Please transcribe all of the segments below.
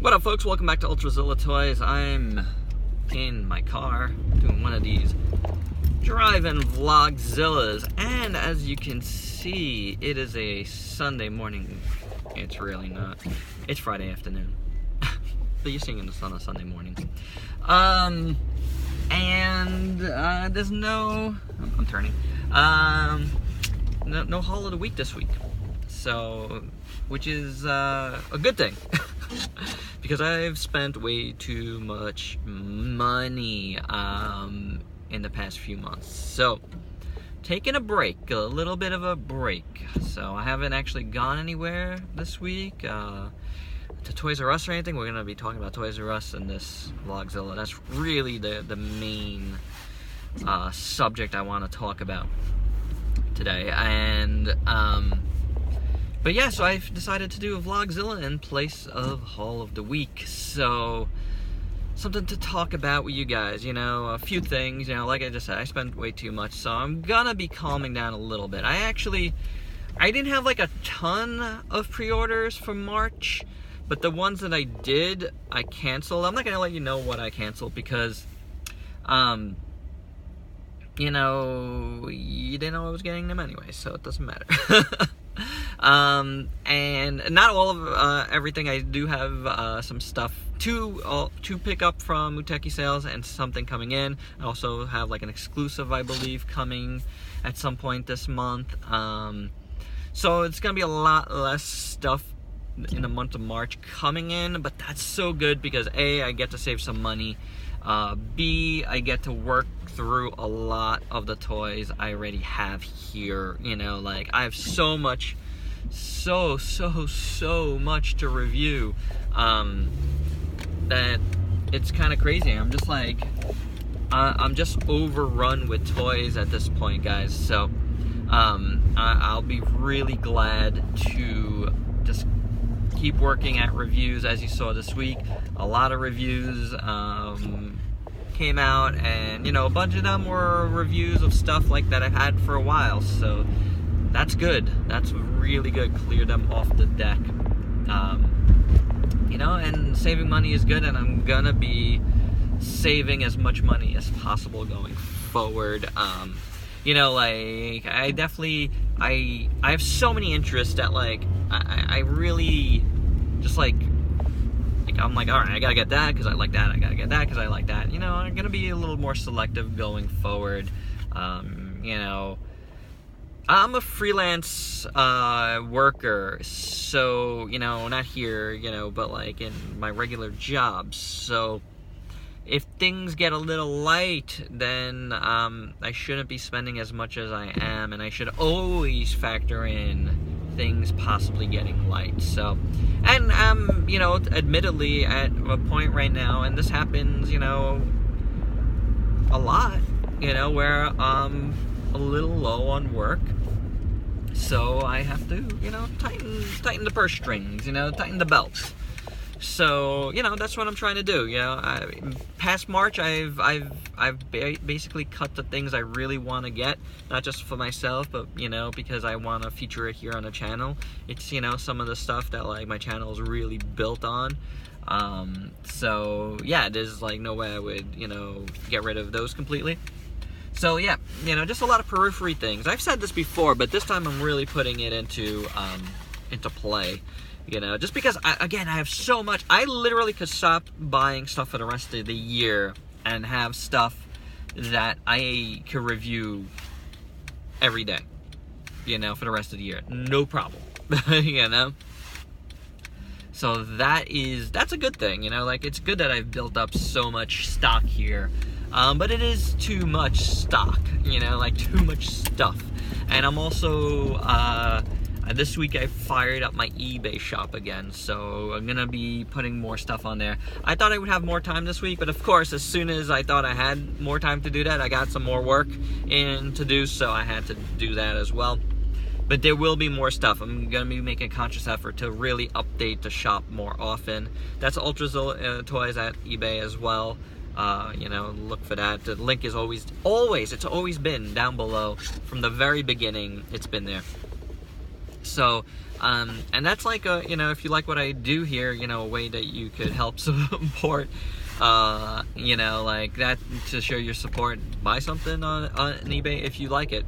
What up, folks? Welcome back to Vlogzilla Toys. I'm in my car doing one of these drive-in Vlogzillas, and as you can see, it is a Sunday morning. It's really not. It's Friday afternoon, but you're seeing this on a Sunday morning. There's no. I'm turning. No haul of the week this week, so which is a good thing. Because I've spent way too much money in the past few months. So, taking a break, a little bit of a break. So, I haven't actually gone anywhere this week to Toys R Us or anything. We're going to be talking about Toys R Us in this Vlogzilla. That's really the main subject I want to talk about today. And, but yeah, so I've decided to do a Vlogzilla in place of Haul of the Week. So, something to talk about with you guys, you know, a few things, you know, like I just said, I spent way too much, so I'm gonna be calming down a little bit. I didn't have like a ton of pre-orders for March, but the ones that I did, I canceled. I'm not gonna let you know what I canceled because, you know, you didn't know I was getting them anyway, so it doesn't matter. And not all of everything. I do have some stuff to pick up from Muteki sales and something coming in. I also have like an exclusive, I believe, coming at some point this month. So it's gonna be a lot less stuff in the month of March coming in, but that's so good because A, I get to save some money. B, I get to work through a lot of the toys I already have here. You know, like I have so much, so much to review that it's kind of crazy. I'm just like, I'm just overrun with toys at this point, guys. So I'll be really glad to just keep working at reviews. As you saw this week, a lot of reviews came out, and you know, a bunch of them were reviews of stuff like that I've had for a while, so that's good. That's really good. Clear them off the deck. You know, and saving money is good, and I'm gonna be saving as much money as possible going forward. You know, like I have so many interests that like I really just like I'm like, all right, I gotta get that because I like that. I gotta get that because I like that. You know, I'm gonna be a little more selective going forward. You know, I'm a freelance worker, so you know, not here, you know, but like in my regular job. So if things get a little light, then I shouldn't be spending as much as I am, and I should always factor in things possibly getting light. So, and I'm, you know, admittedly at a point right now, and this happens, you know, a lot, you know, where I'm a little low on work, so I have to, you know, tighten the purse strings, you know, tighten the belts. So, you know, that's what I'm trying to do. You know, past March, I've basically cut the things I really want to get, not just for myself, but you know, because I want to feature it here on the channel. It's, you know, some of the stuff that like my channel is really built on. So yeah, there's like no way I would, you know, get rid of those completely. So yeah, you know, just a lot of periphery things. I've said this before, but this time I'm really putting it into play. You know, just because, I have so much. I literally could stop buying stuff for the rest of the year and have stuff that I could review every day, you know, for the rest of the year. No problem, you know? So that's a good thing, you know? Like, it's good that I've built up so much stock here. But it is too much stock, you know, like too much stuff. And I'm also, this week I fired up my eBay shop again, so I'm gonna be putting more stuff on there. I thought I would have more time this week, but of course, as soon as I thought I had more time to do that, I got some more work in to do, so I had to do that as well. But there will be more stuff. I'm gonna be making a conscious effort to really update the shop more often. That's Vlogzilla Toys at eBay as well. You know, look for that. The link is it's always been down below from the very beginning. It's been there. So And that's like a, if you like what I do here, a way that you could help support, like that, to show your support. Buy something on eBay if you like it.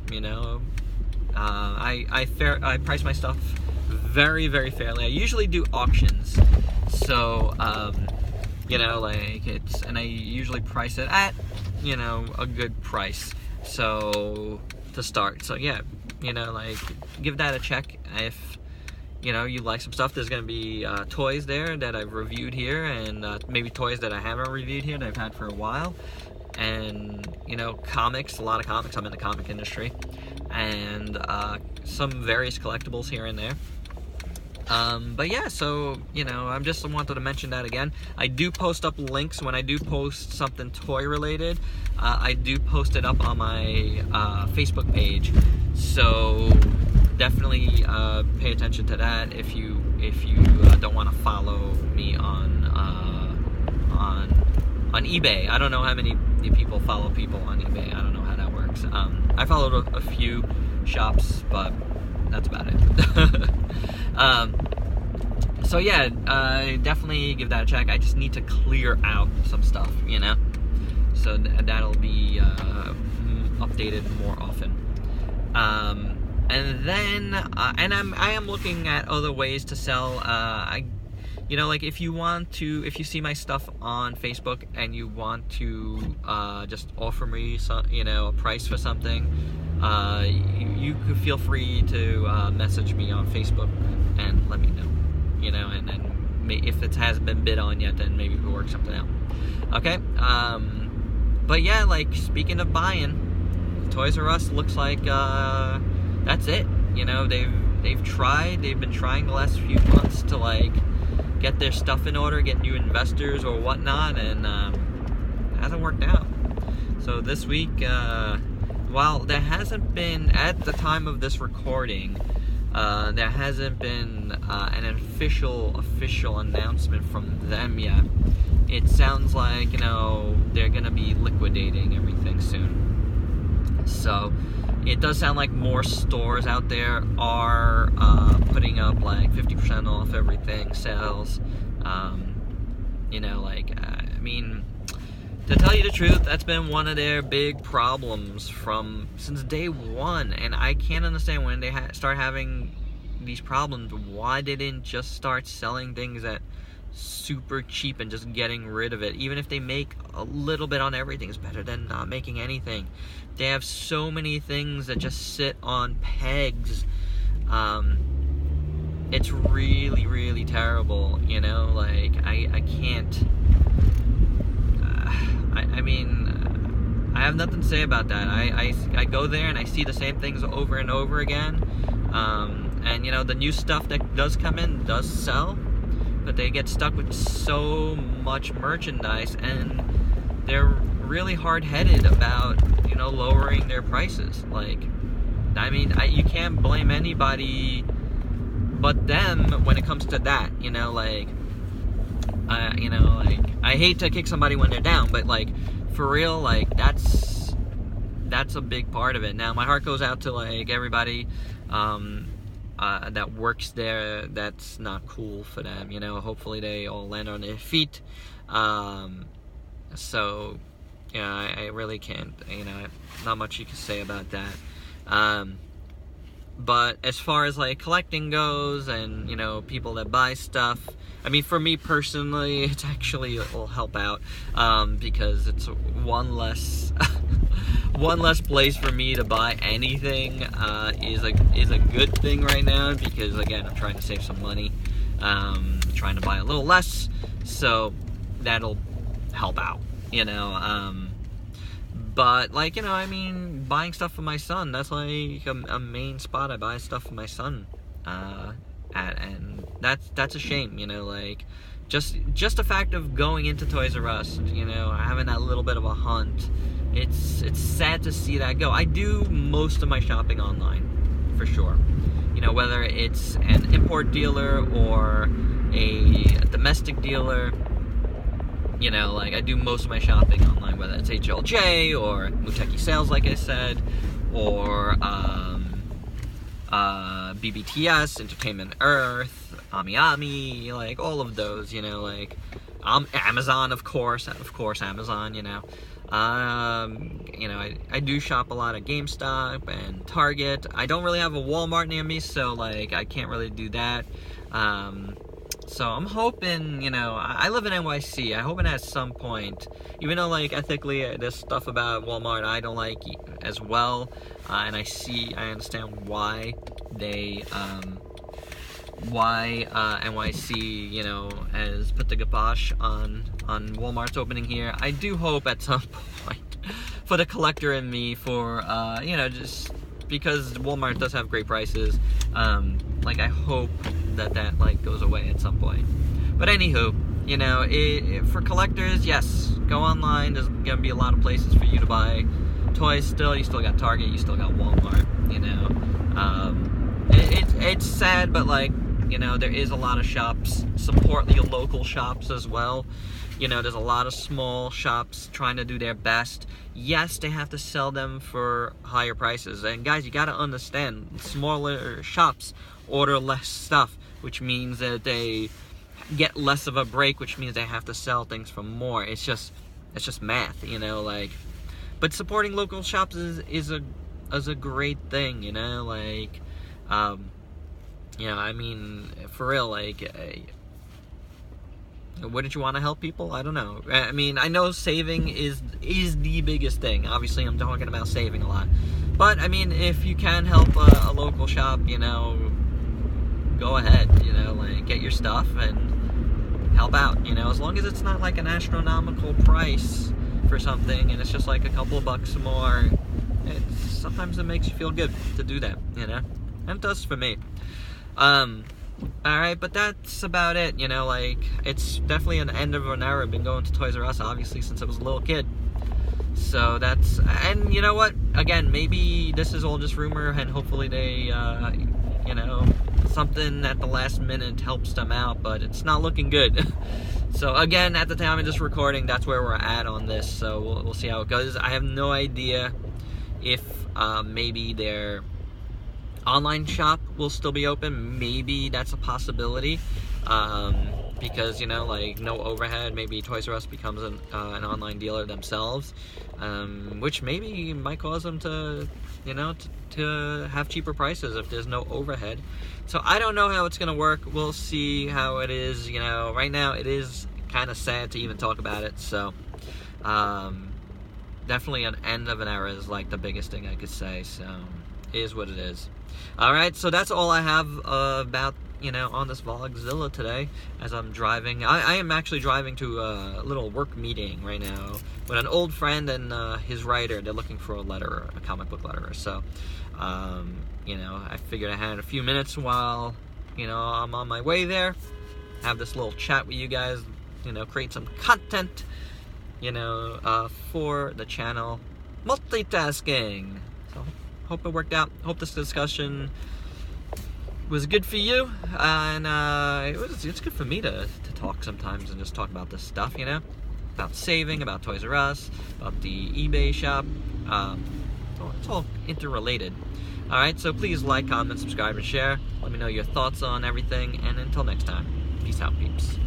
I price my stuff very, very fairly. I usually do auctions, so and I usually price it at a good price, so to start. So yeah, give that a check if you like some stuff. There's gonna be toys there that I've reviewed here, and maybe toys that I haven't reviewed here that I've had for a while, and comics, a lot of comics. I'm in the comic industry, and some various collectibles here and there. But yeah, so I just wanted to mention that again. I do post up links when I do post something toy related. I do post it up on my Facebook page, so definitely pay attention to that if you don't want to follow me on eBay. I don't know how many people follow people on eBay. I don't know how that works. I followed a few shops, but that's about it. So yeah, definitely give that a check. I just need to clear out some stuff, so that'll be updated more often. And then I am looking at other ways to sell. If you see my stuff on Facebook and you want to just offer me a price for something, you could feel free to message me on Facebook and let me know, and then if it hasn't been bid on yet, then maybe we'll work something out. Okay. But yeah, speaking of buying, Toys R Us looks like that's it. They've been trying the last few months to get their stuff in order, get new investors or whatnot, and it hasn't worked out. So this week, while there hasn't been, at the time of this recording, there hasn't been an official announcement from them yet. It sounds like they're gonna be liquidating everything soon. So it does sound like more stores out there are putting up 50% off everything, sales. To tell you the truth, that's been one of their big problems since day one, and I can't understand when they start having these problems, why they didn't just start selling things at super cheap and just getting rid of it. Even if they make a little bit on everything, it's better than not making anything. They have so many things that just sit on pegs. It's really, really terrible, I can't. I have nothing to say about that. I go there and I see the same things over and over again. And the new stuff that does come in does sell, but they get stuck with so much merchandise, and they're really hard-headed about lowering their prices. You can't blame anybody but them when it comes to that. I hate to kick somebody when they're down, but for real, that's a big part of it. Now my heart goes out to everybody that works there. That's not cool for them. Hopefully they all land on their feet. So I really can't, not much you can say about that. But as far as collecting goes, and people that buy stuff, for me personally, it's actually, it'll help out, because it's one less place for me to buy anything. Is a good thing right now, because again, I'm trying to save some money, trying to buy a little less, so that'll help out, but buying stuff for my son, that's a main spot I buy stuff for my son at, and that's a shame, just the fact of going into Toys R Us, having that little bit of a hunt, it's sad to see that go. I do most of my shopping online, for sure, whether it's an import dealer or a domestic dealer. I do most of my shopping online, whether it's HLJ or Muteki Sales, like I said, or BBTS, Entertainment Earth, Ami Ami, like all of those, you know, like Amazon, of course, Amazon, you know. You know, I do shop a lot at GameStop and Target. I don't really have a Walmart near me, so like I can't really do that. So I'm hoping, you know, I live in NYC. I'm hoping at some point, even though like ethically there's stuff about Walmart I don't like as well, and I understand why they NYC, you know, has put the kibosh on Walmart's opening here. I do hope at some point, for the collector in me, for you know, just because Walmart does have great prices, like I hope that like goes away at some point. But anywho, you know, for collectors, yes, go online. There's gonna be a lot of places for you to buy toys. Still, you still got Target, you still got Walmart. You know, it's sad, but like, you know, there is a lot of shops. Support your local shops as well. You know, there's a lot of small shops trying to do their best. Yes, they have to sell them for higher prices. And guys, you got to understand, smaller shops order less stuff, which means that they get less of a break, which means they have to sell things for more. It's just math, you know, like. But supporting local shops is a great thing, you know, like. You know, I mean, for real, like, wouldn't you want to help people? I don't know. I mean, I know saving is the biggest thing. Obviously, I'm talking about saving a lot. But, I mean, if you can help a local shop, you know, go ahead, you know, like, get your stuff and help out, you know, as long as it's not like an astronomical price for something and it's just like a couple of bucks more. Sometimes it makes you feel good to do that, you know, and it does for me. Alright, but that's about it, you know, like, it's definitely an end of an era. I've been going to Toys R Us, obviously, since I was a little kid. So that's, and you know what, again, maybe this is all just rumor, and hopefully they, you know, something at the last minute helps them out, but it's not looking good. So again, at the time of this recording, that's where we're at on this, so we'll see how it goes. I have no idea if, maybe their online shop will still be open. Maybe that's a possibility, because, you know, like, no overhead. Maybe Toys R Us becomes an online dealer themselves, which maybe might cause them to, you know, to have cheaper prices if there's no overhead. So I don't know how it's gonna work. We'll see how it is. You know, right now it is kind of sad to even talk about it. So definitely an end of an era is like the biggest thing I could say. So it is what it is. Alright, so that's all I have about, you know, on this Vlogzilla today, as I'm driving. I am actually driving to a little work meeting right now with an old friend and his writer. They're looking for a letterer, a comic book letterer. So, you know, I figured I had a few minutes while, you know, I'm on my way there. Have this little chat with you guys, you know, create some content, you know, for the channel. Multitasking. So, hope it worked out. Hope this discussion was good for you, and it's good for me to talk sometimes and just talk about this stuff, you know, about saving, about Toys R Us, about the eBay shop. It's all interrelated. Alright, so please like, comment, subscribe, and share. Let me know your thoughts on everything, and until next time, peace out, peeps.